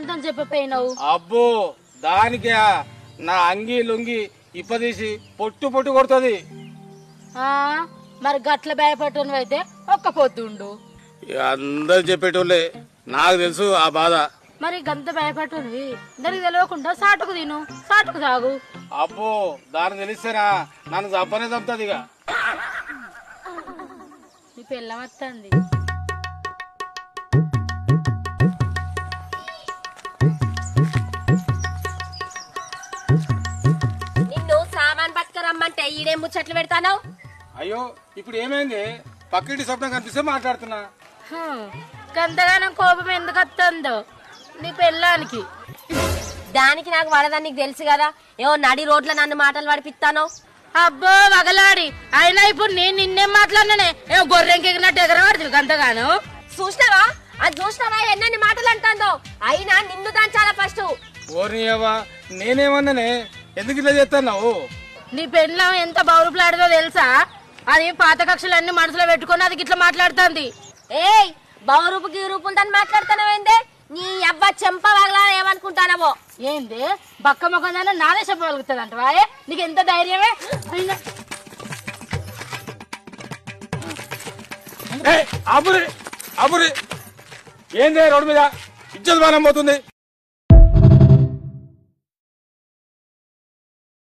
చెప్పపోయినావు. అబ్బో దానికే నా అంగి లుంగి ఇప్పదీసి పొట్టు పొట్టు కొడుతుంది. మరి గట్ల భయపడను అయితే ఒక్క పొద్దుండు. అందరు చెప్పేటోళ్ళే, నాకు తెలుసు ఆ బాధ. మరి గంత భయపడుతుంది దానికి తెలియకుండా సాటుకు తిను, సాటుకు తాగు. అబ్బో దాని తెలిస్తేనా నన్ను చంపనే చంపుతుంది. ఇక నీ పిల్లం వస్తుంది. నిన్ను సామాన్ పట్టుకురమ్మంటే ఈడే ముచ్చట్లు పెడతాను. అయ్యో ఇప్పుడు ఏమైంది? పక్కింటి స్వప్నం కనిపిస్తే మాట్లాడుతున్నా. గంతగానం కోపం ఎందుకు వస్తుందో నీ పిల్లానికి. దానికి నాకు పడదని నీకు తెలుసు కదా. ఏమో నడి రోడ్ల నన్ను మాటలు పడిపిస్తాను. అబ్బో వగలాడి అయినా ఇప్పుడు నేను నిన్నేం మాట్లాడినానే? ఏమో గొర్రెంకెగినట్టు ఎగరవాడుతుంది గంతగాను. చూసినావా అది చూసినావా ఎన్నెన్ని మాటలు అంటాందో. అయినా నిన్ను దాంచాలా ఫస్ట్. ఓర్నియవా నేనేమన్నానే? ఎందుకు ఇట్లా చేస్తున్నావు? నీ పెళ్ళం ఎంత బౌరుపులాడదో తెలుసా? అది పాత కక్షలన్నీ మనసులో పెట్టుకుని అది ఇట్లా మాట్లాడుతుంది. ఏయ్ బౌరూపుకి రూపులు దాన్ని మాట్లాడుతున్నావేందే? నీ అబ్బా చెంప వగలా ఏమనుకుంటానవో. ఏంది బక్క మొక్కదాన నాదే చెప్పగలుగుతుంది అంటవా? నీకు ఎంత ధైర్యమే? అబురి అబురి ఏందే రోడ్డు మీద ఇజ్జత్ మానం పోతుంది.